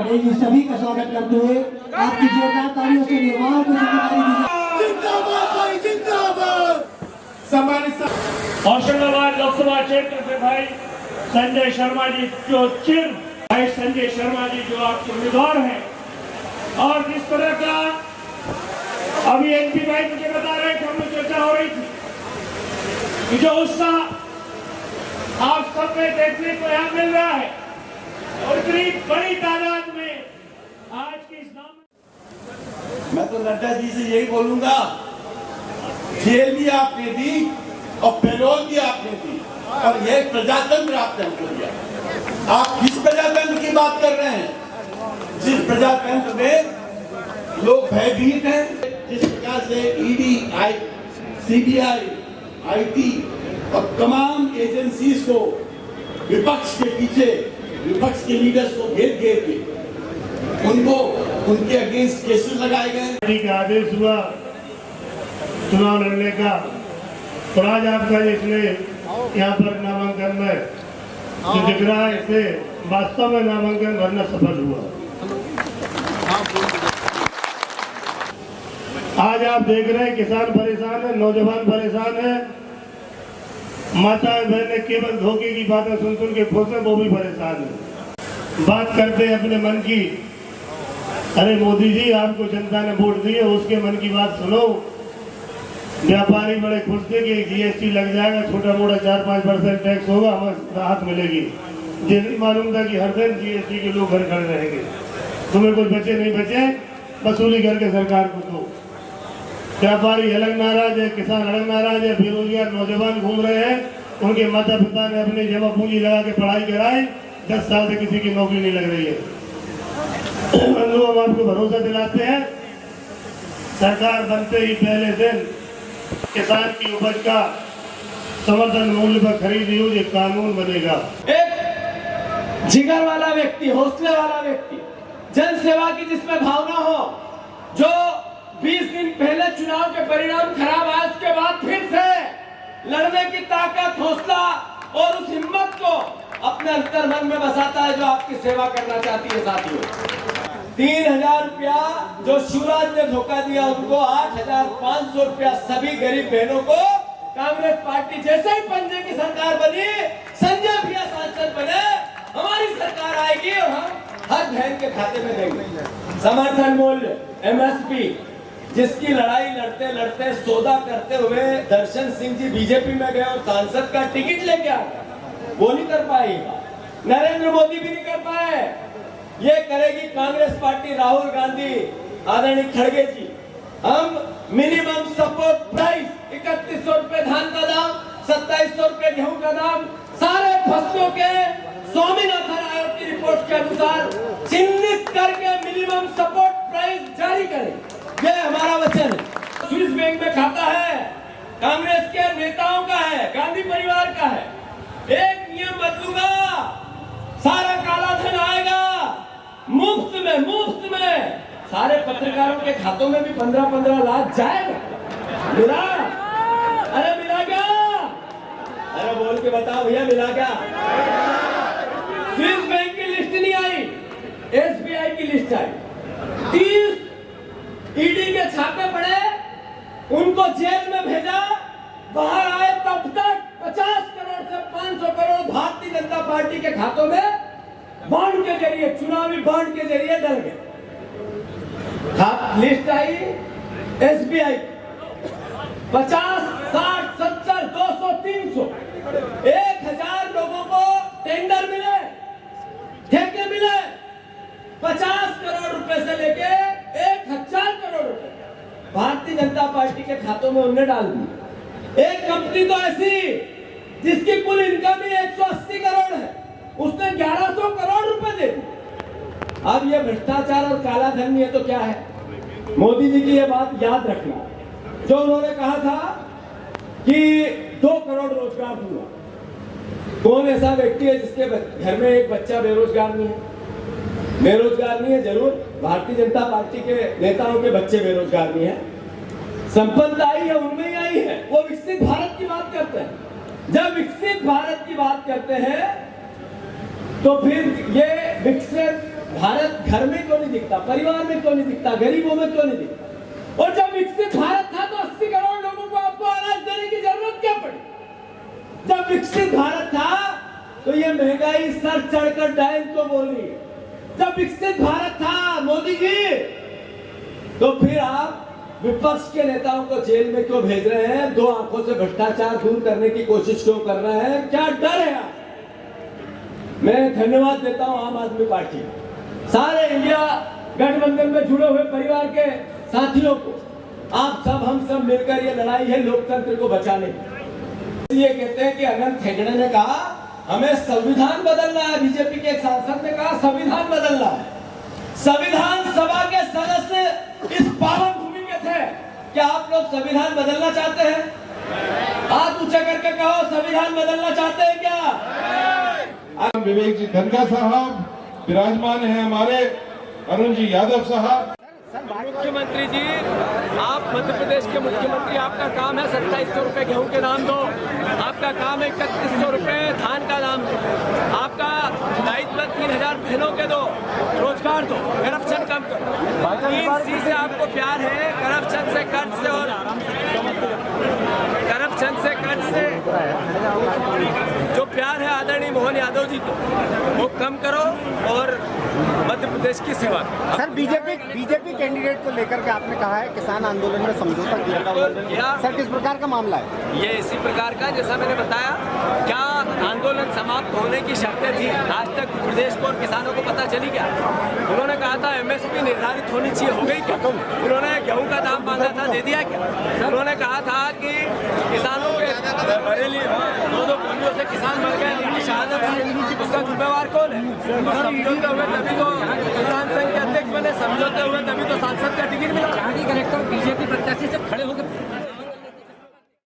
पड़ेगी। सभी का स्वागत करते हुए आपकी जोरदार तालियों से युवाओं को जिम्मेदारी दी। जिंदाबाद भाई जिंदाबाद। सम्मानित होशंगाबाद लोकसभा क्षेत्र से भाई संजय शर्मा जी जो भाई संजय शर्मा जी जो आपके उम्मीदवार हैं, और जिस तरह का अभी एमपी भाई मुझे बता रहे थे, हम लोग चर्चा हो रही थी कि जो उत्साह आप सब में देखने को यहाँ मिल रहा है और इतनी बड़ी तादाद में आज की इस नाम, मैं तो नड्डा जी से यही बोलूंगा, जेल भी आपने दी और पैरोल भी आपने दी, और यह प्रजातंत्र आपने हमको दिया। आप किस प्रजातंत्र की बात कर रहे हैं? जिस प्रजातंत्र में लोग भयभीत हैं, जिस प्रकार से ईडी, सीबीआई, आईटी और तमाम एजेंसीज को विपक्ष के पीछे, विपक्ष के लीडर्स को घेर घेर के उनको उनके अगेंस्ट केसेस लगाए गए। का आदेश हुआ चुनाव लड़ने का, और आज आपका इसलिए यहाँ पर नामांकन में जो दिख रहा है, इसे वास्तव में नामांकन भरना सफल हुआ। आज आप देख रहे हैं किसान परेशान है, नौजवान परेशान है, माताएं बहनें केवल धोखे की बातें सुन सुन के खुश है, वो भी परेशान है। बात करते हैं अपने मन की। अरे मोदी जी, आपको जनता ने वोट दी है, उसके मन की बात सुनो। व्यापारी बड़े खुश थे कि जीएसटी लग जाएगा, छोटा मोटा 4-5% टैक्स होगा, हमें राहत मिलेगी। ये नहीं मालूम था कि हर दिन जीएसटी के लोग घर खड़े रहेंगे। तुम्हें कुछ बचे नहीं बचे, वसूली करके सरकार को दो। व्यापारी अलग नाराज है, किसान अलग नाराज है, बेरोजगार नौजवान घूम रहे हैं, उनके माता पिता ने अपनी जमा पूंजी लगा के पढ़ाई कराई, 10 साल से किसी की नौकरी नहीं लग रही है। हम आपको भरोसा दिलाते हैं, सरकार बनते ही पहले दिन किसान की उपज का समर्थन मूल्य पर खरीद योग्य कानून बनेगा। एक जिगर वाला व्यक्ति, हौसले वाला व्यक्ति, जन सेवा की जिसमें भावना हो, जो 20 दिन पहले चुनाव के परिणाम खराब आए, उसके बाद फिर से लड़ने की ताकत, हौसला और उस हिम्मत को अपने अंतर मन में बसाता है, जो आपकी सेवा करना चाहती है। साथियों, 3000 रुपया जो शिवराज ने धोखा दिया, उनको 8500 रुपया सभी गरीब बहनों को कांग्रेस पार्टी जैसे ही पंजे की सरकार बनी, संजय भैया सांसद बने, हमारी सरकार आएगी और हम हर बहन के खाते में देंगे। समर्थन मूल्य एमएसपी, जिसकी लड़ाई लड़ते लड़ते सौदा करते हुए दर्शन सिंह जी बीजेपी में गए और सांसद का टिकट लेके आ गए, वो नहीं कर पाई। नरेंद्र मोदी भी नहीं कर पाए। ये करेगी कांग्रेस पार्टी, राहुल गांधी, आदरणीय खड़गे जी। हम मिनिमम सपोर्ट प्राइस 3100 रुपए धान का दाम, 2700 रुपए गेहूं का दाम, सारे फसलों के स्वामीनाथन आयोग की रिपोर्ट के अनुसार चिन्हित करके मिनिमम सपोर्ट प्राइस जारी करें। ये हमारा वचन है। स्विस बैंक में खाता है, कांग्रेस के नेताओं का है, गांधी परिवार का है। एक नियम बदलूंगा, सारा काला धन आएगा मुफ्त में सारे पत्रकारों के खातों में भी 15-15 लाख जाएगा। मिला? अरे मिला क्या? अरे बोल के बताओ भैया, मिला क्या? स्विस बैंक की लिस्ट नहीं आई, एसबीआई की लिस्ट आई। 30 ईडी के छापे पड़े, उनको जेल में भेजा, बाहर आए तब तक 50 करोड़ से 500 करोड़ भारतीय जनता पार्टी के खातों में बॉन्ड के जरिए, चुनावी बॉन्ड के जरिए डल गए। लिस्ट आई एसबीआई, 50, 60, 70, 200, 300, 1000 लोगों को टेंडर मिले, ठेके मिले। 50 करोड़ रुपए से लेके 1000 करोड़ रुपए भारतीय जनता पार्टी के खातों में उन्हें डाल दिए। एक कंपनी तो ऐसी जिसकी कुल इनकम ही 180 करोड़ है, उसने 1100 करोड़ रुपए दे दिए। अब ये भ्रष्टाचार और काला धन है तो क्या है? मोदी जी की ये बात याद रखना, जो उन्होंने कहा था कि 2 करोड़ रोजगार दूंगा। कौन ऐसा व्यक्ति है जिसके घर में एक बच्चा बेरोजगार नहीं है? बेरोजगार नहीं है, जरूर भारतीय जनता पार्टी के नेताओं के बच्चे बेरोजगार नहीं है। संपन्नता आई है, उनमें ही आई है। वो विकसित भारत की बात करते हैं। जब विकसित भारत की बात करते हैं तो फिर ये विकसित भारत घर में क्यों नहीं दिखता, परिवार में क्यों नहीं दिखता, गरीबों में क्यों नहीं दिखता? और जब विकसित भारत था तो 80 करोड़ लोगों को आपको अनाज देने की जरूरत क्या पड़ी? जब विकसित भारत था तो ये महंगाई सर चढ़कर डाइन को बोल रही है। जब विकसित भारत था मोदी जी, तो फिर आप विपक्ष के नेताओं को जेल में क्यों भेज रहे हैं? दो आंखों से भ्रष्टाचार दूर करने की कोशिश क्यों कर रहे हैं? क्या डर है आप? मैं धन्यवाद देता हूं आम आदमी पार्टी, सारे इंडिया गठबंधन में जुड़े हुए परिवार के साथियों को। आप सब हम सब मिलकर ये लड़ाई है लोकतंत्र को बचाने की। ये कहते हैं कि अनंत हेगड़े ने कहा हमें संविधान बदलना है। बीजेपी के एक सांसद ने कहा संविधान बदलना है। संविधान सभा के सदस्य इस पावन भूमि के थे। क्या आप लोग संविधान बदलना चाहते हैं? हाथ ऊंचा करके कहो, संविधान बदलना चाहते हैं क्या? विवेक जी धनखा साहब विराजमान है, हमारे अरुण जी यादव साहब। मुख्यमंत्री जी, आप मध्य प्रदेश के मुख्यमंत्री, आपका काम है 2700 रुपए गेहूं के दाम दो, आपका काम है 3100 रुपए धान का दाम दो, आपका दायित्व 3000 बहनों के दो, रोजगार दो, करप्शन कम करो। 3C से आपको प्यार है, करप्शन से, कर्ज से, और करप्शन से, कर्ज से जो प्यार है आदरणीय मोहन यादव जी को, वो कम करो और मध्य प्रदेश की सेवा करो। सर बीजेपी कैंडिडेट को लेकर के आपने कहा है किसान आंदोलन में समझौता किया, सर किस प्रकार का मामला है? ये इसी प्रकार का, जैसा मैंने बताया, क्या आंदोलन समाप्त होने की शर्तें थी, आज तक प्रदेश को और किसानों को पता चली क्या? उन्होंने कहा था MSP निर्धारित होनी चाहिए, हो गई क्या? उन्होंने गेहूं का दाम मांगा था, दे दिया क्या? उन्होंने कहा था कि किसानों के बरेली 2-2 गोलियों से किसान मर गए, उनकी शहादत हुई, उसका जिम्मेवार कौन है? समझौते हुए तभी तो किसान संघ के अध्यक्ष बने, समझौते हुए तभी तो सांसद का टिकट मिला। कलेक्टर बीजेपी प्रत्याशी से खड़े होकर